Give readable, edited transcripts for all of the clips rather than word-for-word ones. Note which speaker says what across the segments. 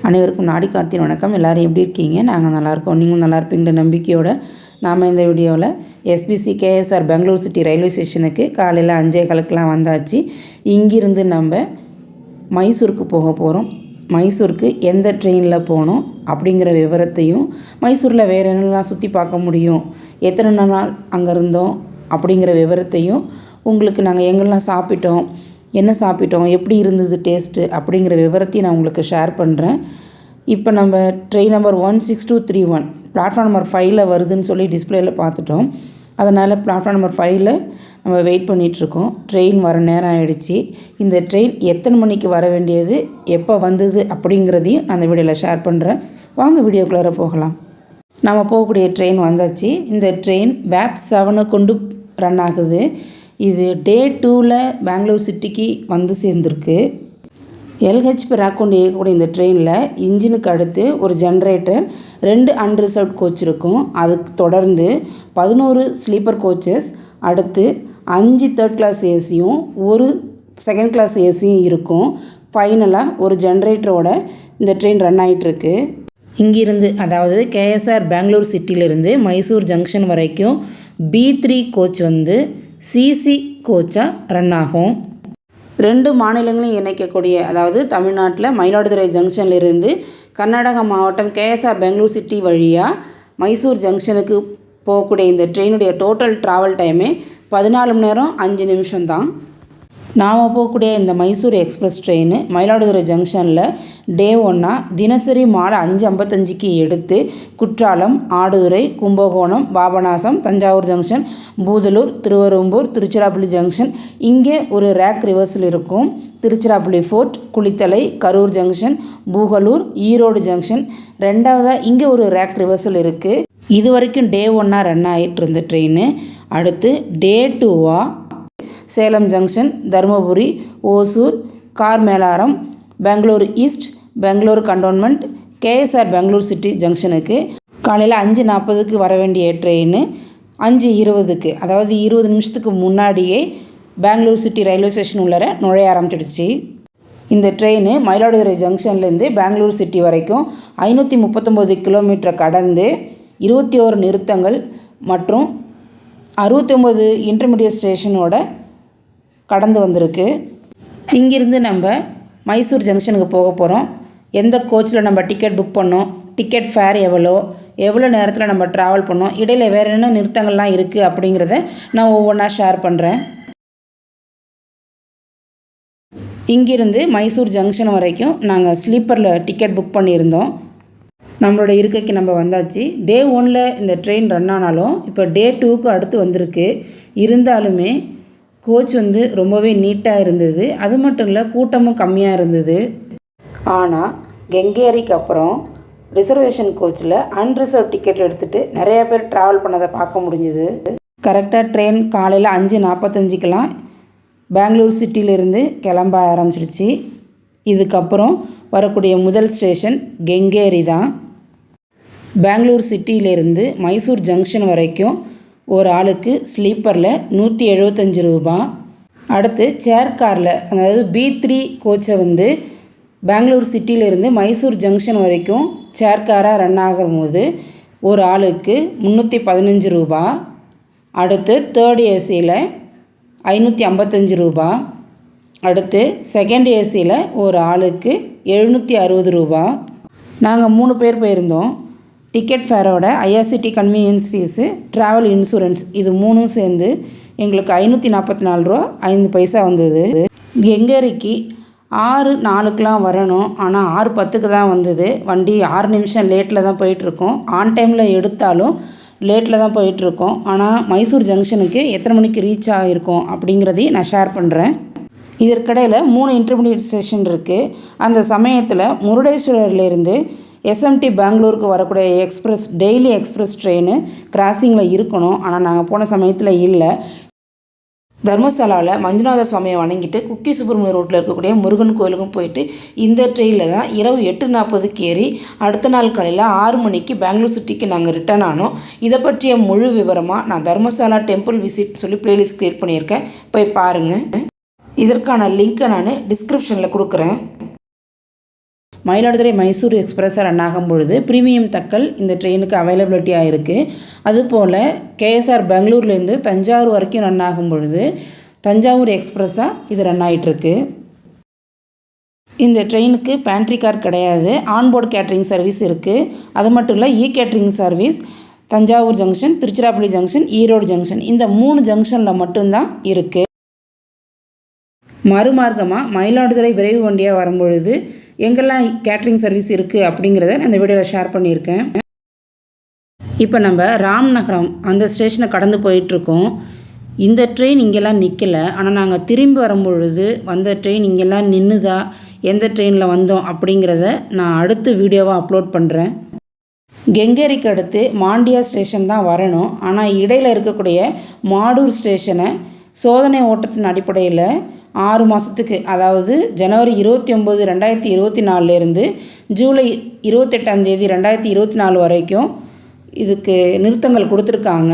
Speaker 1: அனைவருக்கும் நாடி கார்த்தின் வணக்கம். எல்லோரும் எப்படி இருக்கீங்க? நாங்கள் நல்லாயிருக்கோம். நீங்களும் நல்லா இருப்பீங்கிற நம்பிக்கையோடு நாம் இந்த வீடியோவில் SBC KSR Bangalore city railway ஸ்டேஷனுக்கு காலையில் 5:15 வந்தாச்சு. இங்கிருந்து நம்ம மைசூருக்கு போக போகிறோம். மைசூருக்கு எந்த ட்ரெயினில் போகணும் அப்படிங்கிற விவரத்தையும், மைசூரில் வேறு என்னெல்லாம் சுற்றி பார்க்க முடியும், எத்தனை நாள் அங்கே இருந்தோம் அப்படிங்கிற விவரத்தையும், உங்களுக்கு நாங்கள் எங்கெல்லாம் சாப்பிட்டோம், என்ன சாப்பிட்டோம், எப்படி இருந்தது டேஸ்ட்டு அப்படிங்கிற விவரத்தையும் நான் உங்களுக்கு ஷேர் பண்ணுறேன். இப்போ நம்ம ட்ரெயின் நம்பர் 16231 பிளாட்ஃபார்ம் நம்பர் 5ல் வருதுன்னு சொல்லி டிஸ்பிளேயில் பார்த்துட்டோம். அதனால் பிளாட்ஃபார்ம் நம்பர் 5ல் நம்ம வெயிட் பண்ணிகிட்ருக்கோம். ட்ரெயின் வர நேரம் ஆகிடுச்சி. இந்த ட்ரெயின் எத்தனை மணிக்கு வர வேண்டியது, எப்போ வந்தது அப்படிங்கிறதையும் நான் அந்த வீடியோவில் ஷேர் பண்ணுறேன். வாங்க வீடியோக்குள்ளார போகலாம். நம்ம போகக்கூடிய ட்ரெயின் வந்தாச்சு. இந்த ட்ரெயின் வேப் 7 கொண்டு ரன் ஆகுது. இது டே 2ல் பெங்களூர் சிட்டிக்கு வந்து சேர்ந்துருக்கு. எல்ஹெச்பி ரேக் கொண்டு இயக்கக்கூடிய இந்த ட்ரெயினில் இன்ஜினுக்கு அடுத்து ஒரு ஜென்ரேட்டர், 2 அன்ரிசர்வ்ட் கோச் இருக்கும். அதுக்கு தொடர்ந்து 11 ஸ்லீப்பர் கோச்சஸ், அடுத்து 5 தேர்ட் கிளாஸ் ஏசியும் 1 செகண்ட் கிளாஸ் ஏசியும் இருக்கும். ஃபைனலாக ஒரு ஜென்ரேட்டரோட இந்த ட்ரெயின் ரன் ஆகிட்டுருக்கு. இங்கிருந்து, அதாவது கேஎஸ்ஆர் பெங்களூர் சிட்டியிலிருந்து மைசூர் ஜங்ஷன் வரைக்கும் B3 கோச் வந்து சிசி கோச்சாக ரன் ஆகும். 2 மாநிலங்களையும் இணைக்கக்கூடிய, அதாவது தமிழ்நாட்டில் மயிலாடுதுறை ஜங்ஷன்லேருந்து கர்நாடகா மாவட்டம் கேஎஸ்ஆர் பெங்களூர் சிட்டி வழியாக மைசூர் ஜங்ஷனுக்கு போகக்கூடிய இந்த ட்ரெயினுடைய டோட்டல் ட்ராவல் டைமே 14 மணி நேரம் 5 நிமிஷம் தான். நாம் போகக்கூடிய இந்த மைசூர் எக்ஸ்பிரஸ் ட்ரெயின் மயிலாடுதுறை ஜங்ஷனில் டே 1 தினசரி மாலை 5:55க்கு எடுத்து குற்றாலம், ஆடுதுறை, கும்பகோணம், பாபநாசம், தஞ்சாவூர் ஜங்ஷன், பூதலூர், திருவெரும்பூர், திருச்சிராப்பள்ளி ஜங்ஷன், இங்கே ஒரு ரேக் ரிவர்ஸில் இருக்கும். Tiruchirappalli fort, Kulithalai, Karur junction, Pugalur, Erode junction, ரெண்டாவதாக இங்கே ஒரு ரேக் ரிவர்ஸில் இருக்குது. இது வரைக்கும் டே 1 ரன் ஆகிட்டு இருந்த ட்ரெயின் அடுத்து day 2 Salem junction, Dharmapuri, Hosur, Carmelaram, Bangalore east, Bangalore cantonment, KSR Bangalore city ஜங்ஷனுக்கு காலையில் 5:40க்கு வர வேண்டிய ட்ரெயின் 5:20க்கு, அதாவது 20 நிமிஷத்துக்கு முன்னாடியே பெங்களூர் சிட்டி ரயில்வே ஸ்டேஷன் உள்ளார நுழைய ஆரம்பிச்சிடுச்சு. இந்த ட்ரெயின் மயிலாடுதுறை ஜங்ஷன்லேருந்து பெங்களூர் சிட்டி வரைக்கும் 539 கிலோமீட்டரை கடந்து 21 நிறுத்தங்கள் மற்றும் 69 இன்டர்மீடியட் ஸ்டேஷனோட கடந்து வந்திருக்கு. இங்கிருந்து நம்ம மைசூர் ஜங்ஷனுக்கு போக போகிறோம். எந்த கோச்சில் நம்ம டிக்கெட் புக் பண்ணோம், டிக்கெட் ஃபேர் எவ்வளோ நேரத்தில் நம்ம ட்ராவல் பண்ணோம், இடையில் வேறு என்ன நிறுத்தங்கள்லாம் இருக்குது அப்படிங்கிறத நான் ஒவ்வொன்றா ஷேர் பண்ணுறேன். இங்கிருந்து மைசூர் ஜங்ஷன் வரைக்கும் நாங்கள் ஸ்லீப்பரில் டிக்கெட் புக் பண்ணியிருந்தோம். நம்மளோட இருக்கைக்கு நம்ம வந்தாச்சு. டே 1ல் இந்த ட்ரெயின் ரன் ஆனாலும் இப்போ டே 2க்கு அடுத்து வந்திருக்கு. இருந்தாலுமே கோச் வந்து ரொம்பவே நீட்டாக இருந்தது. அது மட்டும் இல்லை, கூட்டமும் கம்மியாக இருந்தது. ஆனால் கெங்கேரிக்கு அப்புறம் ரிசர்வேஷன் கோச்சில் அன்ரிசர்வ் டிக்கெட் எடுத்துகிட்டு நிறையா பேர் ட்ராவல் பண்ணதை பார்க்க முடிஞ்சுது. கரெக்டாக ட்ரெயின் காலையில் 5:45க்கெலாம் பெங்களூர் சிட்டியிலேருந்து கிளம்ப ஆரம்பிச்சிருச்சு. இதுக்கப்புறம் வரக்கூடிய முதல் ஸ்டேஷன் கெங்கேரி தான். பெங்களூர் சிட்டியிலேருந்து மைசூர் ஜங்ஷன் வரைக்கும் ஒரு ஆளுக்கு ஸ்லீப்பரில் 175 ரூபா. அடுத்து சேர் காரில், அதாவது B3 கோச்சை வந்து பெங்களூர் சிட்டியிலேருந்து மைசூர் ஜங்ஷன் வரைக்கும் சேர் காராக ரன் ஆகும்போது ஒரு ஆளுக்கு 315 ரூபா. அடுத்து தேர்ட் ஏசியில் 555 ரூபா. அடுத்து செகண்ட் ஏசியில் ஒரு ஆளுக்கு 760 ரூபா. நாங்கள் 3 பேர் போயிருந்தோம். டிக்கெட் ஃபேரோட IRCTC convenience fees, travel insurance, இது 3ம் சேர்ந்து எங்களுக்கு 544 ரூபா 5 பைசா வந்தது. கெங்கேரிக்கு 6:04க்கெலாம் வரணும். ஆனால் 6:10க்கு தான் வந்தது. வண்டி 6 நிமிஷம் லேட்டில் தான் போயிட்டுருக்கோம். ஆன் டைமில் எடுத்தாலும் லேட்டில் தான் போயிட்டுருக்கோம். ஆனால் மைசூர் ஜங்ஷனுக்கு எத்தனை மணிக்கு ரீச் ஆகிருக்கோம் அப்படிங்கிறதையும் நான் ஷேர் பண்ணுறேன். இதற்கிடையில் 3 இன்டர்மீடியட் ஸ்டேஷன் இருக்குது. அந்த சமயத்தில் முருடேஸ்வரர்லேருந்து எஸ்எம்டி பெங்களூருக்கு வரக்கூடிய எக்ஸ்பிரஸ், டெய்லி எக்ஸ்பிரஸ் ட்ரெயின் கிராசிங்கில் இருக்கணும். ஆனால் நாங்கள் போன சமயத்தில் இல்லை. தர்மசாலாவில் மஞ்சுநாத சுவாமியை வணங்கிட்டு குக்கி சுப்பிரமணிய ரோட்டில் இருக்கக்கூடிய முருகன் கோயிலுக்கும் போயிட்டு இந்த ட்ரெயினில் தான் இரவு 8:40க்கு ஏறி அடுத்த நாள் காலையில் 6 மணிக்கு பெங்களூர் சிட்டிக்கு நாங்கள் ரிட்டர்ன் ஆனோம். இதை பற்றிய முழு விவரமாக நான் தர்மசாலா டெம்பிள் விசிட் சொல்லி ப்ளேலிஸ்ட் க்ரியேட் பண்ணியிருக்கேன், போய் பாருங்கள். இதற்கான லிங்க்கை நான் டிஸ்கிரிப்ஷனில் கொடுக்குறேன். மயிலாடுதுறை மைசூர் எக்ஸ்பிரஸாக ரன் ஆகும் பொழுது ப்ரீமியம் தக்கல் இந்த ட்ரெயினுக்கு அவைலபிலிட்டியாக இருக்குது. அதுபோல் கேஎஸ்ஆர் பெங்களூர்லேருந்து தஞ்சாவூர் வரைக்கும் ரன் ஆகும் பொழுது தஞ்சாவூர் எக்ஸ்பிரஸாக இது ரன் ஆகிட்டுருக்கு. இந்த ட்ரெயினுக்கு பேண்ட்ரி கார் கிடையாது, ஆன்போர்டு கேட்ரிங் சர்வீஸ் இருக்குது. அது மட்டும் இல்லை, catering service Thanjavur junction, Tiruchirappalli junction, Erode junction இந்த 3 ஜங்ஷனில் மட்டும்தான் இருக்குது. மறுமார்க்கமாக மயிலாடுதுறை விரைவு வண்டியாக வரும்பொழுது எங்கெல்லாம் கேட்ரிங் சர்வீஸ் இருக்குது அப்படிங்கிறத நான் இந்த வீடியோவில் ஷேர் பண்ணியிருக்கேன். இப்போ நம்ம ராம்நகரம் அந்த ஸ்டேஷனை கடந்து போயிட்டுருக்கோம். இந்த ட்ரெயின் இங்கெல்லாம் நிற்கலை, ஆனால் நாங்கள் திரும்பி வரும்பொழுது வந்த ட்ரெயின் இங்கெல்லாம் நின்றுதா, எந்த ட்ரெயினில் வந்தோம் அப்படிங்கிறத நான் அடுத்த வீடியோவாக அப்லோட் பண்ணுறேன். கெங்கேரிக்கு அடுத்து மாண்டியா ஸ்டேஷன் தான் வரணும், ஆனால் இடையில் இருக்கக்கூடிய மாடூர் ஸ்டேஷனை சோதனை ஓட்டத்தின் அடிப்படையில் 6 மாதத்துக்கு, அதாவது ஜனவரி 29, 2024 ஜூலை 28 2024 வரைக்கும் இதுக்கு நிறுத்தங்கள் கொடுத்துருக்காங்க.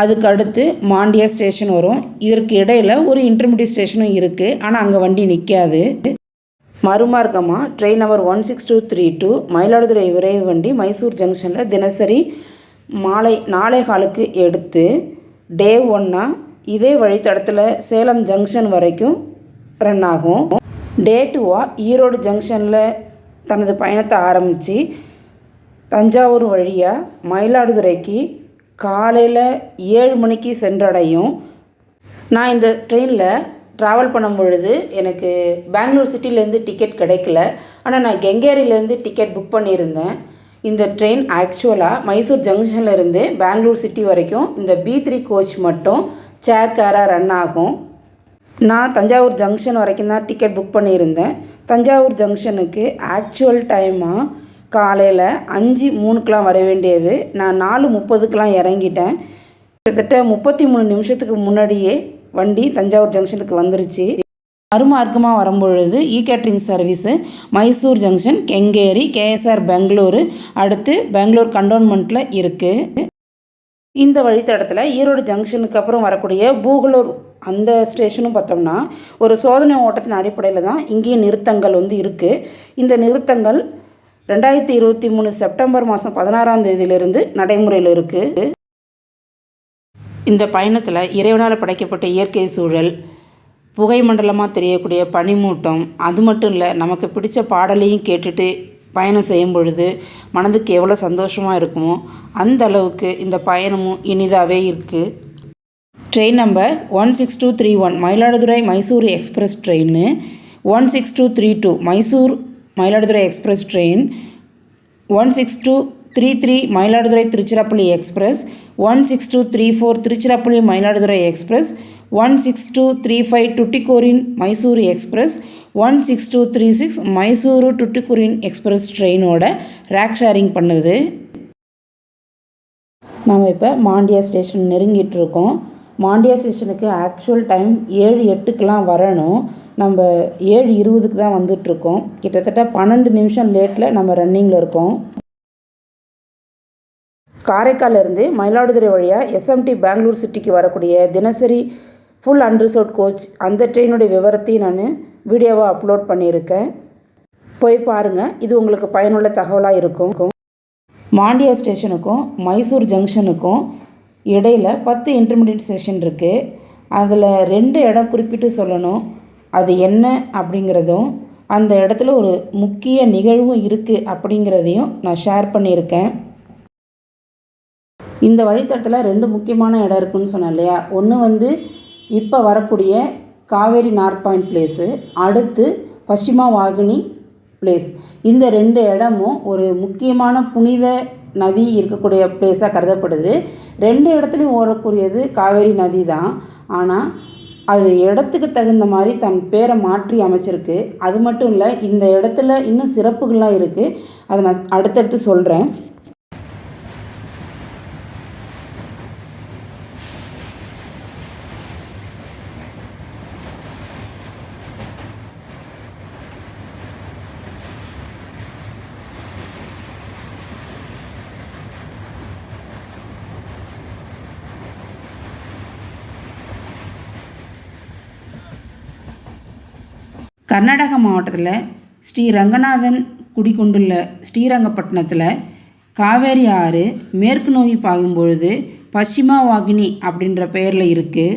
Speaker 1: அதுக்கு அடுத்து மாண்டியா ஸ்டேஷன் வரும். இதற்கு இடையில் ஒரு இன்டர்மீடியட் ஸ்டேஷனும் இருக்குது, ஆனால் அங்கே வண்டி நிற்காது. மறுமார்க்கமாக ட்ரெயின் நம்பர் 16232 மயிலாடுதுறை விரைவு வண்டி மைசூர் ஜங்ஷனில் தினசரி மாலை 4:15க்கு எடுத்து டே 1 இதே வழித்தடத்தில் சேலம் ஜங்ஷன் வரைக்கும் ரன் ஆகும். டே 2 ஈரோடு ஜங்ஷனில் தனது பயணத்தை ஆரம்பித்து தஞ்சாவூர் வழியாக மயிலாடுதுறைக்கு காலையில் 7 மணிக்கு சென்றடையும். நான் இந்த ட்ரெயினில் ட்ராவல் பண்ணும் பொழுது எனக்கு பெங்களூர் சிட்டிலேருந்து டிக்கெட் கிடைக்கல, ஆனால் நான் கெங்கேரியிலேருந்து டிக்கெட் புக் பண்ணியிருந்தேன். இந்த ட்ரெயின் ஆக்சுவலாக மைசூர் ஜங்ஷன்லேருந்து பெங்களூர் சிட்டி வரைக்கும் இந்த B3 கோச் மட்டும் சேர் காராக ரன் ஆகும். நான் தஞ்சாவூர் ஜங்ஷன் வரைக்கும் தான் டிக்கெட் புக் பண்ணியிருந்தேன். தஞ்சாவூர் ஜங்ஷனுக்கு ஆக்சுவல் டைமாக காலையில் 5:03க்கெலாம் வர வேண்டியது, நான் 4:30க்கெலாம் இறங்கிட்டேன். கிட்டத்தட்ட 33 நிமிஷத்துக்கு முன்னாடியே வண்டி தஞ்சாவூர் ஜங்ஷனுக்கு வந்துருச்சு. மறுமார்க்கமாக வரும்பொழுது catering service Mysore junction, Kengeri, KSR Bengaluru, அடுத்து பெங்களூர் கண்டோன்மெண்ட்டில் இருக்குது. இந்த வழித்தடத்தில் ஈரோடு ஜங்ஷனுக்கு அப்புறம் வரக்கூடிய பூகலூர் அந்த ஸ்டேஷனும் பார்த்தோம்னா ஒரு சோதனை ஓட்டத்தின் அடிப்படையில் தான் இங்கேயும் நிறுத்தங்கள் இருக்குது. இந்த நிறுத்தங்கள் 2023 செப்டம்பர் மாதம் 16 நடைமுறையில் இருக்குது. இந்த பயணத்தில் இறைவனால் படைக்கப்பட்ட இயற்கை சூழல், புகை மண்டலமாக தெரியக்கூடிய பனிமூட்டம், அது மட்டும் இல்லை நமக்கு பிடிச்ச பாடலையும் கேட்டுட்டு பயணம் செய்யும் பொழுது மனதுக்கு எவ்வளோ சந்தோஷமாக இருக்குமோ அந்த அளவுக்கு இந்த பயணமும் இனிதாகவே இருக்குது. Train number 16231 Mayiladuthurai Mysore express train, 16232 Mayiladuthurai express train, 16233 Mayiladuthurai Tiruchirappalli express, 16234 Tiruchirappalli Mayiladuthurai express, 16235 Tuticorin Mysore express, 16236 Mysuru Tuticorin express ட்ரெயினோட ரேக் ஷேரிங் பண்ணுது. நாம் இப்போ மாண்டியா ஸ்டேஷன் நெருங்கிட்டுருக்கோம். மாண்டியா ஸ்டேஷனுக்கு ஆக்சுவல் டைம் 7:08க்கெலாம் வரணும், நம்ம 7:20க்கு தான் வந்துட்டுருக்கோம். கிட்டத்தட்ட 12 நிமிஷம் லேட்டில் நம்ம ரன்னிங்கில் இருக்கோம். காரைக்காலிருந்து மயிலாடுதுறை வழியாக SMT பெங்களூர் சிட்டிக்கு வரக்கூடிய தினசரி ஃபுல் அன்ரிசர்வ்ட் கோச் அந்த ட்ரெயினுடைய விவரத்தையும் நான் வீடியோவாக அப்லோட் பண்ணியிருக்கேன், போய் பாருங்கள். இது உங்களுக்கு பயனுள்ள தகவலாக இருக்கும். மாண்டியா ஸ்டேஷனுக்கும் மைசூர் ஜங்ஷனுக்கும் இடையில் 10 இன்டர்மீடியட் ஸ்டேஷன் இருக்குது. அதில் 2 இடம் குறிப்பிட்டு சொல்லணும். அது என்ன அப்படிங்கிறதும், அந்த இடத்துல ஒரு முக்கிய நிகழ்வும் இருக்குது அப்படிங்கிறதையும் நான் ஷேர் பண்ணியிருக்கேன். இந்த வழித்தடத்தில் 2 முக்கியமான இடம் இருக்குதுன்னு சொன்னேன் இல்லையா. ஒன்று இப்போ வரக்கூடிய காவேரி நார்த் பாயிண்ட் பிளேஸு, அடுத்து பஷ்சிமா வாகினி பிளேஸ். இந்த 2 இடமும் ஒரு முக்கியமான புனித நதி இருக்கக்கூடிய பிளேஸாக கருதப்படுது. 2 இடத்துலையும் ஓடக்கூடியது காவேரி நதி தான், ஆனால் அது இடத்துக்கு தகுந்த மாதிரி தன் பேரை மாற்றி அமைச்சிருக்கு. அது மட்டும் இல்லை, இந்த இடத்துல இன்னும் சிறப்புகள்லாம் இருக்குது, அதை நான் அடுத்தடுத்து சொல்கிறேன். கர்நாடகா மாவட்டத்தில் ஸ்ரீ ரங்கநாதன் குடிகொண்டுள்ள ஸ்ரீரங்கப்பட்டினத்தில் காவேரி ஆறு மேற்கு நோக்கி பாயும்பொழுது பశ్చిమ வாகினி அப்படின்ற பெயரில் இருக்குது.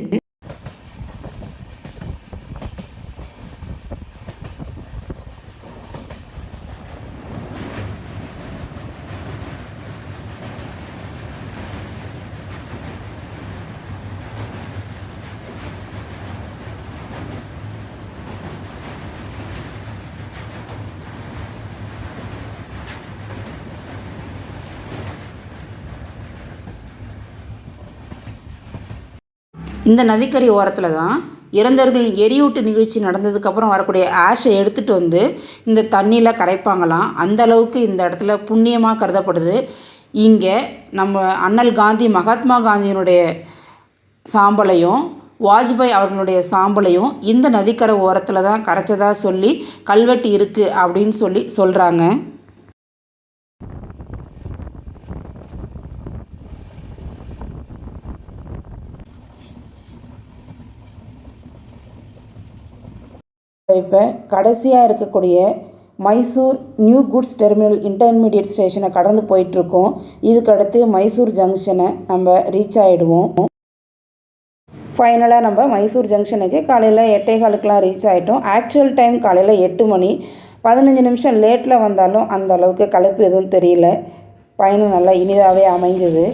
Speaker 1: இந்த நதிக்கரை ஓரத்தில் தான் இறந்தவர்களின் எரியூட்டு நிகழ்ச்சி நடந்ததுக்கப்புறம் வரக்கூடிய ஆஷை எடுத்துகிட்டு வந்து இந்த தண்ணியில் கரைப்பாங்களாம். அந்த அளவுக்கு இந்த இடத்துல புண்ணியமாக கருதப்படுது. இங்கே நம்ம அண்ணல் காந்தி, மகாத்மா காந்தியினுடைய சாம்பலையும் வாஜ்பாய் அவர்களுடைய சாம்பலையும் இந்த நதிக்கரை ஓரத்தில் தான் கரைச்சதாக சொல்லி கல்வெட்டு இருக்குது அப்படின்னு சொல்கிறாங்க. இப்போ கடைசியாக இருக்கக்கூடிய Mysore new goods terminal intermediate ஸ்டேஷனை கடந்து போயிட்டுருக்கோம். இதுக்கடுத்து மைசூர் ஜங்ஷனை நம்ம ரீச் ஆகிடுவோம். ஃபைனலாக நம்ம மைசூர் ஜங்ஷனுக்கு காலையில் 8:15 ரீச் ஆகிட்டோம். ஆக்சுவல் டைம் காலையில் 8 மணி. 15 நிமிஷம் லேட்டில் வந்தாலும் அந்த அளவுக்கு களைப்பு எதுவும் தெரியல. பயணம் நல்லா இனிதாகவே அமைஞ்சது.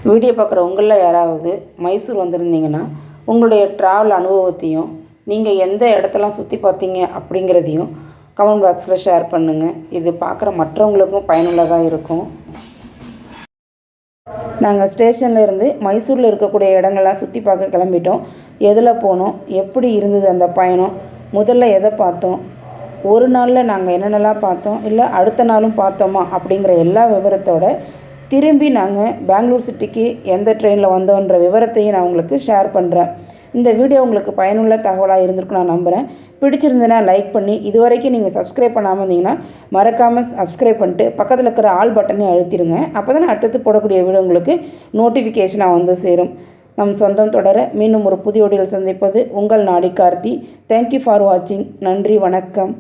Speaker 1: வீடியோ பார்க்குற உங்களில் யாராவது மைசூர் வந்திருந்தீங்கன்னா உங்களுடைய ட்ராவல் அனுபவத்தையும் நீங்கள் எந்த இடத்தெல்லாம் சுற்றி பார்த்தீங்க அப்படிங்கிறதையும் கமெண்ட் பாக்ஸில் ஷேர் பண்ணுங்கள். இது பார்க்குற மற்றவங்களுக்கும் பயனுள்ளதாக இருக்கும். நாங்கள் ஸ்டேஷனில் இருந்து மைசூரில் இருக்கக்கூடிய இடங்கள்லாம் சுற்றி பார்க்க கிளம்பிட்டோம். எதில் போனோம், எப்படி இருந்தது அந்த பயணம், முதல்ல எதை பார்த்தோம், ஒரு நாளில் நாங்கள் என்னென்னலாம் பார்த்தோம், இல்லை அடுத்த நாளும் பார்த்தோமா அப்படிங்கிற எல்லா விவரத்தோடு திரும்பி நாங்கள் பெங்களூர் சிட்டிக்கு எந்த ட்ரெயினில் வந்தோன்ற விவரத்தையும் நான் உங்களுக்கு ஷேர் பண்ணுறேன். இந்த வீடியோ உங்களுக்கு பயனுள்ள தகவலாக இருந்திருக்கும் நான் நம்புகிறேன். பிடிச்சிருந்ததுன்னா லைக் பண்ணி, இது வரைக்கும் நீங்கள் சப்ஸ்கிரைப் பண்ணாமல் இருந்தீங்கன்னா மறக்காமல் சப்ஸ்கிரைப் பண்ணிட்டு பக்கத்தில் இருக்கிற ஆல் பட்டனையும் அழுத்திடுங்க. அப்போ தான் அடுத்தது போடக்கூடிய வீடியோ உங்களுக்கு நோட்டிஃபிகேஷனாக வந்து சேரும். நம் சொந்தம் தொடர மீண்டும் ஒரு புதிய வீடியோவில் சந்திப்பது உங்கள் நாடி கார்த்தி. தேங்க்யூ ஃபார் வாட்சிங். நன்றி, வணக்கம்.